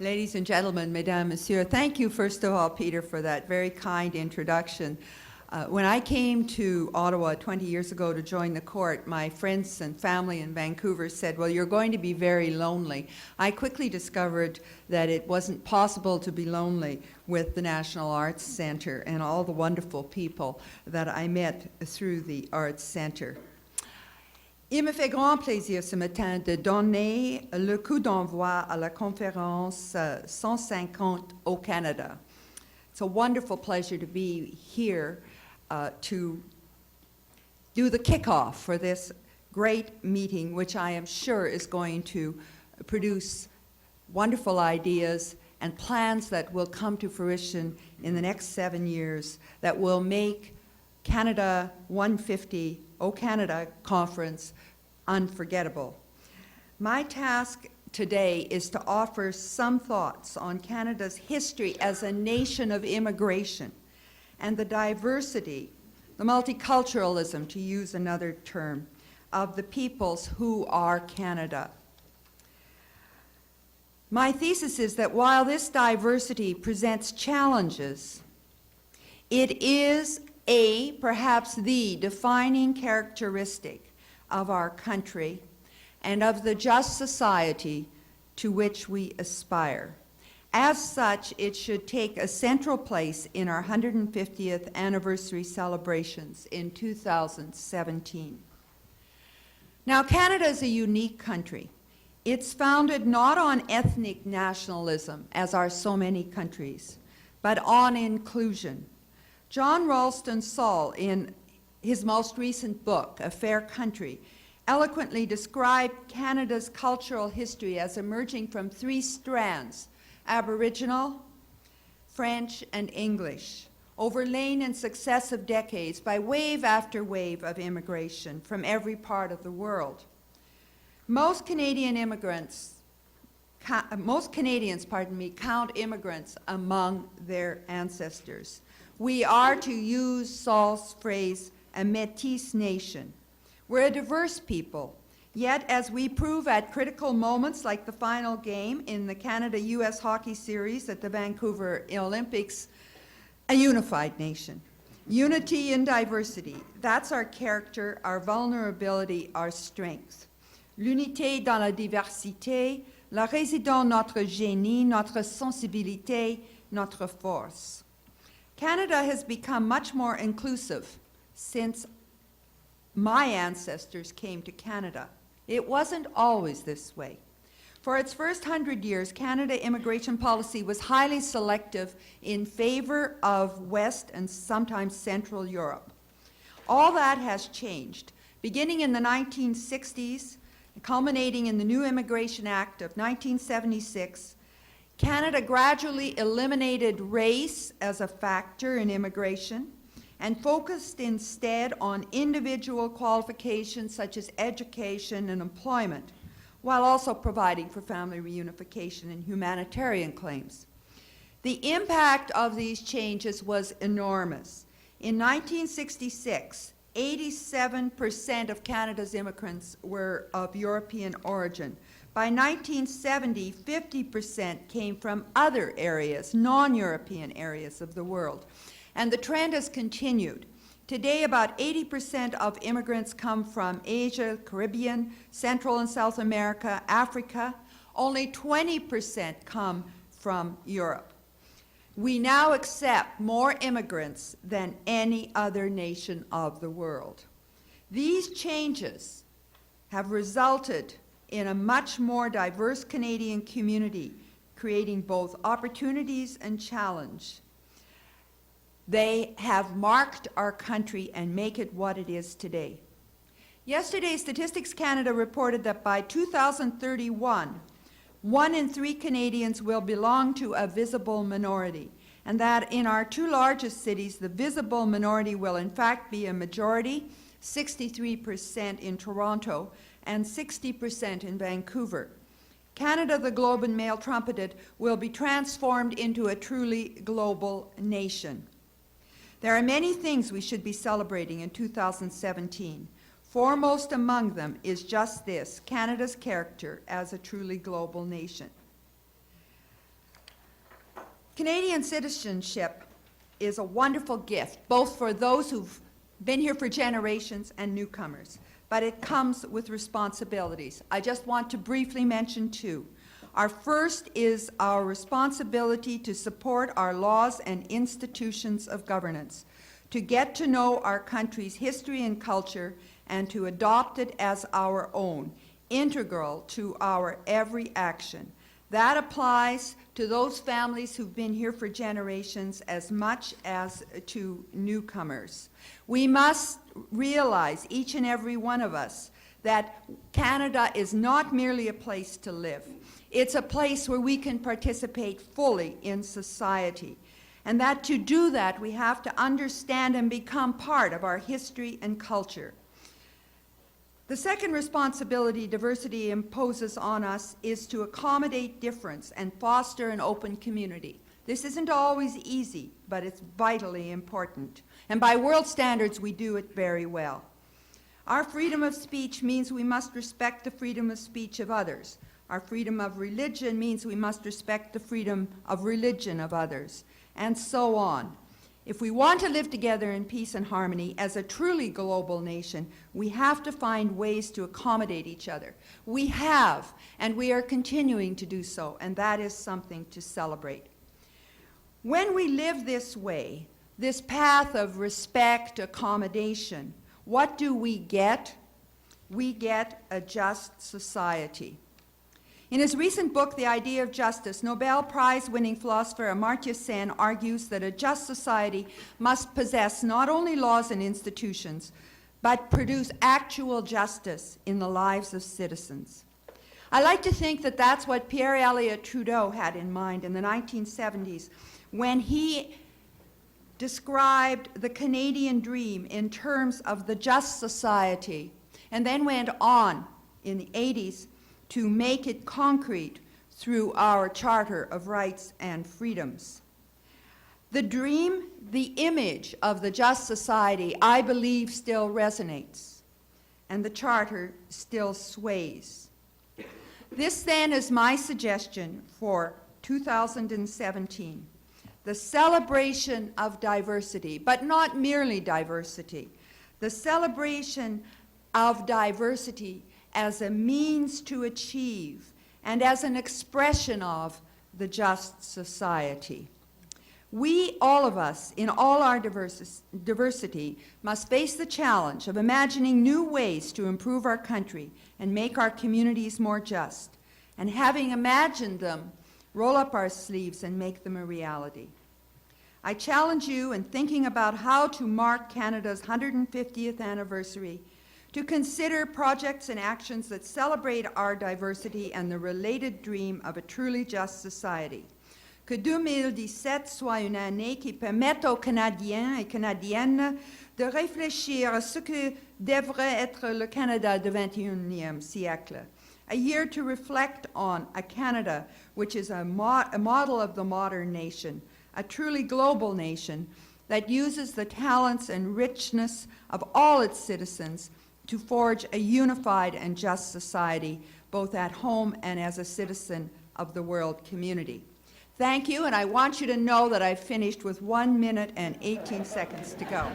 Ladies and gentlemen, mesdames, messieurs, thank you, first of all, Peter, for that very kind introduction. When I came to Ottawa 20 years ago to join the court, my friends and family in Vancouver said, well, you're going to be very lonely. I quickly discovered that it wasn't possible to be lonely with the National Arts Centre and all the wonderful people that I met through the Arts Centre. Il me fait grand plaisir ce matin de donner le coup d'envoi à la conférence 150 au Canada. It's a wonderful pleasure to be here to do the kickoff for this great meeting, which I am sure is going to produce wonderful ideas and plans that will come to fruition in the next 7 years that will make Canada 150 O Canada Conference unforgettable. My task today is to offer some thoughts on Canada's history as a nation of immigration and the diversity, the multiculturalism, to use another term, of the peoples who are Canada. My thesis is that while this diversity presents challenges, it is perhaps the defining characteristic of our country and of the just society to which we aspire. As such, it should take a central place in our 150th anniversary celebrations in 2017. Now, Canada is a unique country. It's founded not on ethnic nationalism, as are so many countries, but on inclusion. John Ralston Saul, in his most recent book, A Fair Country, eloquently described Canada's cultural history as emerging from 3 strands: Aboriginal, French, and English, overlain in successive decades by wave after wave of immigration from every part of the world. Most Canadians, count immigrants among their ancestors. We are, to use Saul's phrase, a métis nation. We're a diverse people, yet as we prove at critical moments like the final game in the Canada-US hockey series at the Vancouver Olympics, a unified nation. Unity in diversity, that's our character, our vulnerability, our strength. L'unité dans la diversité, là réside notre génie, notre sensibilité, notre force. Canada has become much more inclusive since my ancestors came to Canada. It wasn't always this way. For its first 100 years, Canada immigration policy was highly selective in favor of West and sometimes Central Europe. All that has changed. Beginning in the 1960s, culminating in the new Immigration Act of 1976, Canada gradually eliminated race as a factor in immigration and focused instead on individual qualifications such as education and employment, while also providing for family reunification and humanitarian claims. The impact of these changes was enormous. In 1966, 87% of Canada's immigrants were of European origin. By 1970, 50% came from other areas, non-European areas of the world. And the trend has continued. Today, about 80% of immigrants come from Asia, Caribbean, Central and South America, Africa. Only 20% come from Europe. We now accept more immigrants than any other nation of the world. These changes have resulted in a much more diverse Canadian community, creating both opportunities and challenge. They have marked our country and make it what it is today. Yesterday, Statistics Canada reported that by 2031, 1 in 3 Canadians will belong to a visible minority, and that in our 2 largest cities, the visible minority will in fact be a majority, 63% in Toronto and 60% in Vancouver. Canada, the globe and mail trumpeted, will be transformed into a truly global nation. There are many things we should be celebrating in 2017. Foremost among them is just this, Canada's character as a truly global nation. Canadian citizenship is a wonderful gift, both for those who've been here for generations and newcomers, but it comes with responsibilities. I just want to briefly mention two. Our first is our responsibility to support our laws and institutions of governance, to get to know our country's history and culture, and to adopt it as our own, integral to our every action. That applies to those families who've been here for generations as much as to newcomers. We must realize, each and every one of us, that Canada is not merely a place to live. It's a place where we can participate fully in society. And that to do that, we have to understand and become part of our history and culture. The second responsibility diversity imposes on us is to accommodate difference and foster an open community. This isn't always easy, but it's vitally important. And by world standards, we do it very well. Our freedom of speech means we must respect the freedom of speech of others. Our freedom of religion means we must respect the freedom of religion of others, and so on. If we want to live together in peace and harmony as a truly global nation, we have to find ways to accommodate each other. We have, and we are continuing to do so, and that is something to celebrate. When we live this way, this path of respect, accommodation, what do we get? We get a just society. In his recent book, The Idea of Justice, Nobel Prize-winning philosopher Amartya Sen argues that a just society must possess not only laws and institutions, but produce actual justice in the lives of citizens. I like to think that that's what Pierre Elliott Trudeau had in mind in the 1970s when he described the Canadian dream in terms of the just society, and then went on in the 80s to make it concrete through our Charter of Rights and Freedoms. The dream, the image of the just society, I believe still resonates, and the Charter still sways. This then is my suggestion for 2017, the celebration of diversity, but not merely diversity, the celebration of diversity as a means to achieve and as an expression of the just society. We, all of us, in all our diversity, must face the challenge of imagining new ways to improve our country and make our communities more just, and having imagined them, roll up our sleeves and make them a reality. I challenge you, in thinking about how to mark Canada's 150th anniversary, to consider projects and actions that celebrate our diversity and the related dream of a truly just society. Que 2017 soit une année qui permette aux Canadiens et Canadiennes de réfléchir à ce que devrait être le Canada du 21e siècle. A year to reflect on a Canada which is a model of the modern nation, a truly global nation that uses the talents and richness of all its citizens to forge a unified and just society, both at home and as a citizen of the world community. Thank you, and I want you to know that I've finished with 1 minute and 18 seconds to go.